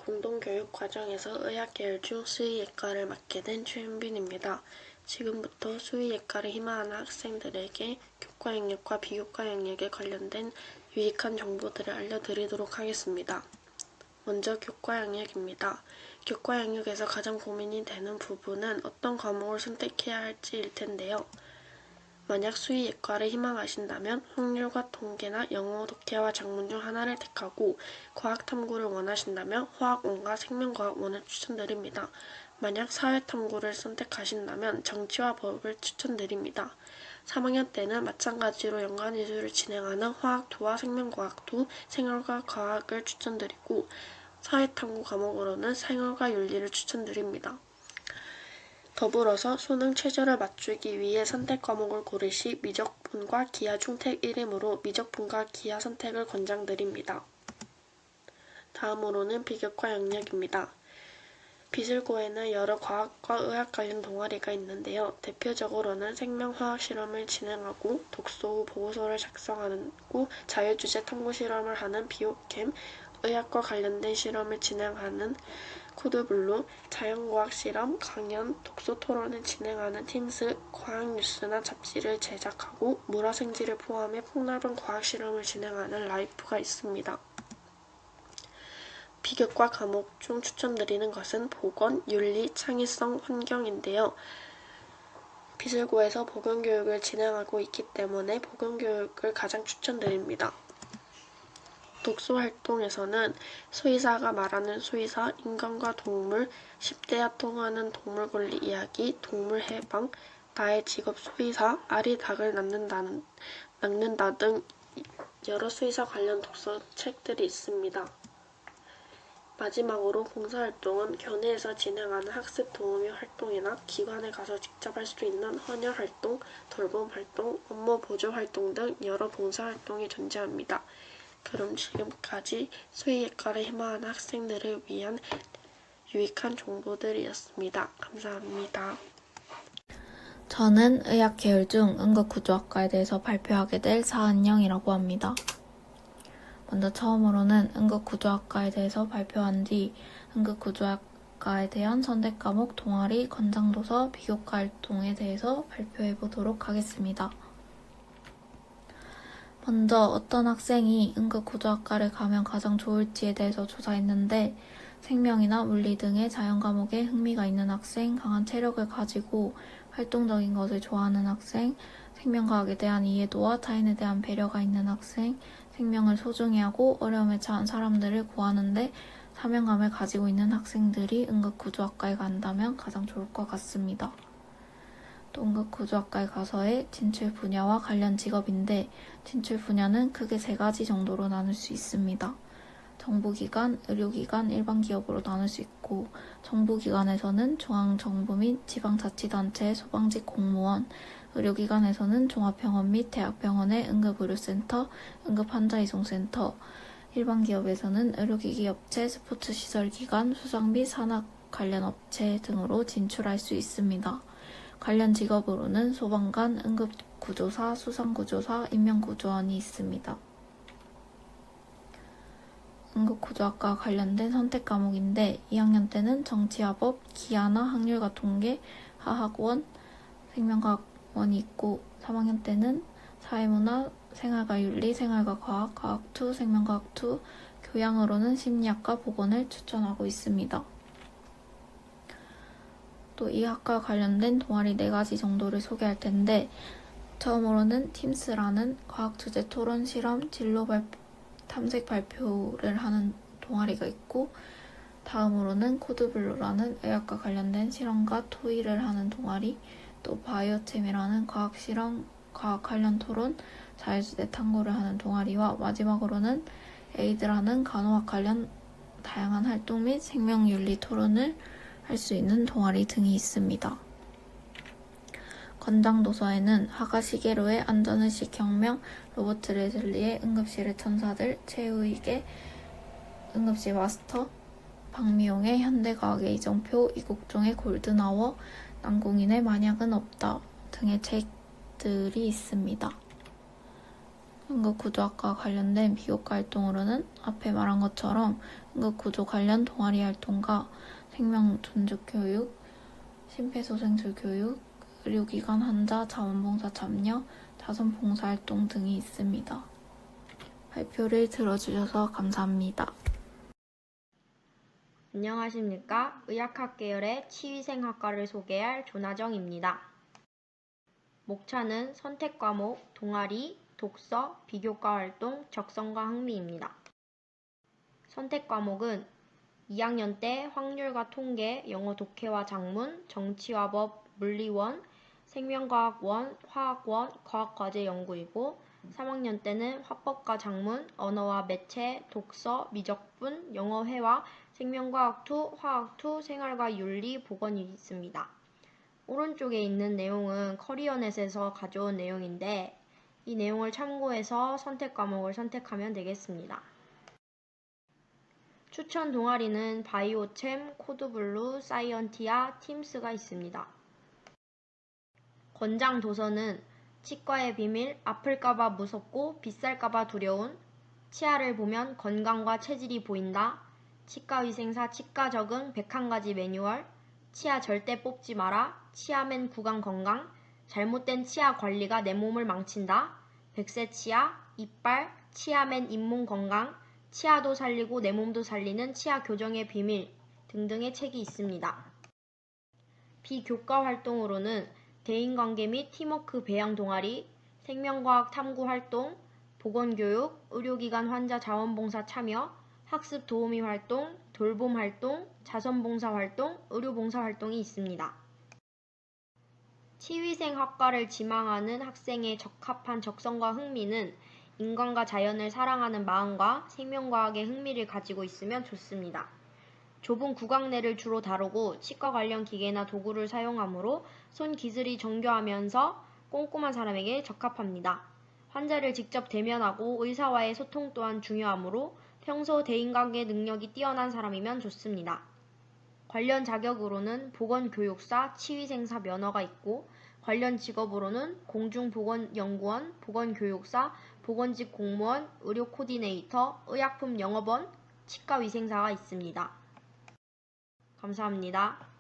공동교육 과정에서 의학계열 중 수의예과를 맡게 된 최윤빈입니다. 지금부터 수의예과를 희망하는 학생들에게 교과 영역과 비교과 영역에 관련된 유익한 정보들을 알려드리도록 하겠습니다. 먼저 교과 영역입니다. 교과 영역에서 가장 고민이 되는 부분은 어떤 과목을 선택해야 할지일 텐데요. 만약 수의예과를 희망하신다면 확률과 통계나 영어, 독해와 작문 중 하나를 택하고 과학탐구를 원하신다면 화학원과 생명과학원을 추천드립니다. 만약 사회탐구를 선택하신다면 정치와 법을 추천드립니다. 3학년 때는 마찬가지로 연간이수를 진행하는 화학2와 생명과학2, 생활과 과학을 추천드리고 사회탐구 과목으로는 생활과 윤리를 추천드립니다. 더불어서 수능 최저를 맞추기 위해 선택 과목을 고르시 미적분과 기하 중택 1이므로 미적분과 기하 선택을 권장드립니다. 다음으로는 비교과 영역입니다. 비슬고에는 여러 과학과 의학 관련 동아리가 있는데요. 대표적으로는 생명화학 실험을 진행하고 독서 후 보고서를 작성하고 자유주제 탐구 실험을 하는 비오캠, 의학과 관련된 실험을 진행하는 코드블루, 자연과학 실험, 강연, 독서 토론을 진행하는 팀스, 과학 뉴스나 잡지를 제작하고 물화생지를 포함해 폭넓은 과학 실험을 진행하는 라이프가 있습니다. 비교과 과목 중 추천드리는 것은 보건, 윤리, 창의성, 환경인데요. 비슬고에서 보건교육을 진행하고 있기 때문에 보건교육을 가장 추천드립니다. 독서활동에서는 수의사가 말하는 수의사, 인간과 동물, 10대와 통하는 동물권리 이야기, 동물해방, 나의 직업 수의사, 알이 닭을 낳는다 등 여러 수의사 관련 독서책들이 있습니다. 마지막으로 봉사활동은 교내에서 진행하는 학습 도우미 활동이나 기관에 가서 직접 할 수 있는 헌혈활동, 돌봄활동, 업무 보조활동 등 여러 봉사활동이 존재합니다. 그럼 지금까지 수의예과를 희망하는 학생들을 위한 유익한 정보들이었습니다. 감사합니다. 저는 의학 계열 중 응급구조학과에 대해서 발표하게 될 사은영이라고 합니다. 먼저 처음으로는 응급구조학과에 대해서 발표한 뒤 응급구조학과에 대한 선택 과목, 동아리, 권장도서, 비교과 활동에 대해서 발표해 보도록 하겠습니다. 먼저 어떤 학생이 응급구조학과를 가면 가장 좋을지에 대해서 조사했는데 생명이나 물리 등의 자연 과목에 흥미가 있는 학생, 강한 체력을 가지고 활동적인 것을 좋아하는 학생, 생명과학에 대한 이해도와 타인에 대한 배려가 있는 학생, 생명을 소중히 하고 어려움에 처한 사람들을 구하는데 사명감을 가지고 있는 학생들이 응급구조학과에 간다면 가장 좋을 것 같습니다. 또 응급구조학과에 가서의 진출 분야와 관련 직업인데 진출 분야는 크게 3가지 정도로 나눌 수 있습니다. 정부기관, 의료기관, 일반 기업으로 나눌 수 있고 정부기관에서는 중앙정부 및 지방자치단체, 소방직 공무원, 의료기관에서는 종합병원 및 대학병원의 응급의료센터, 응급환자이송센터, 일반 기업에서는 의료기기 업체, 스포츠시설기관, 수상 및 산학 관련 업체 등으로 진출할 수 있습니다. 관련 직업으로는 소방관, 응급구조사, 수상구조사, 인명구조원이 있습니다. 응급구조학과 관련된 선택 과목인데 2학년 때는 정치와 법, 기하나 학률과 통계, 화학원, 생명과학원이 있고 3학년 때는 사회문화, 생활과 윤리, 생활과 과학, 과학2, 생명과학2, 교양으로는 심리학과 보건을 추천하고 있습니다. 또 이 학과 관련된 동아리 4가지 정도를 소개할 텐데 처음으로는 팀스라는 과학 주제 토론 실험 진로 탐색 발표를 하는 동아리가 있고 다음으로는 코드블루라는 의학과 관련된 실험과 토의를 하는 동아리, 또 바이오챔이라는 과학 실험, 과학 관련 토론, 자유주제 탐구를 하는 동아리와 마지막으로는 에이드라는 간호학 관련 다양한 활동 및 생명윤리 토론을 할 수 있는 동아리 등이 있습니다. 권장도서에는 화가 시게로의 안전의식 혁명, 로버트 레슬리의 응급실의 천사들, 최우익의 응급실 마스터, 박미용의 현대과학의 이정표, 이국종의 골든아워, 남궁인의 만약은 없다 등의 책들이 있습니다. 응급구조학과 관련된 비교과 활동으로는 앞에 말한 것처럼 응급구조 관련 동아리 활동과 생명존중교육, 심폐소생술 교육, 의료기관 환자 자원봉사 참여, 자선봉사활동 등이 있습니다. 발표를 들어주셔서 감사합니다. 안녕하십니까. 의학학 계열의 치위생학과를 소개할 조나정입니다. 목차는 선택과목, 동아리, 독서, 비교과 활동, 적성과 흥미입니다. 선택과목은 2학년 때 확률과 통계, 영어 독해와 작문, 정치와 법, 물리원, 생명과학원, 화학원, 과학과제 연구이고 3학년 때는 화법과 작문, 언어와 매체, 독서, 미적분, 영어회화, 생명과학2, 화학2, 생활과 윤리, 보건이 있습니다. 오른쪽에 있는 내용은 커리어넷에서 가져온 내용인데 이 내용을 참고해서 선택 과목을 선택하면 되겠습니다. 추천 동아리는 바이오챔, 코드블루, 사이언티아, 팀스가 있습니다. 권장 도서는 치과의 비밀, 아플까봐 무섭고 비쌀까봐 두려운, 치아를 보면 건강과 체질이 보인다, 치과위생사 치과 적응 101가지 매뉴얼, 치아 절대 뽑지 마라, 치아맨 구강 건강, 잘못된 치아 관리가 내 몸을 망친다, 백세 치아, 이빨, 치아맨 잇몸 건강, 치아도 살리고 내 몸도 살리는 치아 교정의 비밀 등등의 책이 있습니다. 비교과 활동으로는 대인관계 및 팀워크 배양 동아리, 생명과학 탐구 활동, 보건교육, 의료기관 환자 자원봉사 참여, 학습 도우미 활동, 돌봄 활동, 자선봉사 활동, 의료봉사 활동이 있습니다. 치위생학과를 지망하는 학생의 적합한 적성과 흥미는 인간과 자연을 사랑하는 마음과 생명과학에 흥미를 가지고 있으면 좋습니다. 좁은 구강 내를 주로 다루고 치과 관련 기계나 도구를 사용하므로 손 기술이 정교하면서 꼼꼼한 사람에게 적합합니다. 환자를 직접 대면하고 의사와의 소통 또한 중요하므로 평소 대인관계 능력이 뛰어난 사람이면 좋습니다. 관련 자격으로는 보건교육사, 치위생사 면허가 있고 관련 직업으로는 공중보건연구원, 보건교육사, 보건직 공무원, 의료코디네이터, 의약품 영업원, 치과위생사가 있습니다. 감사합니다.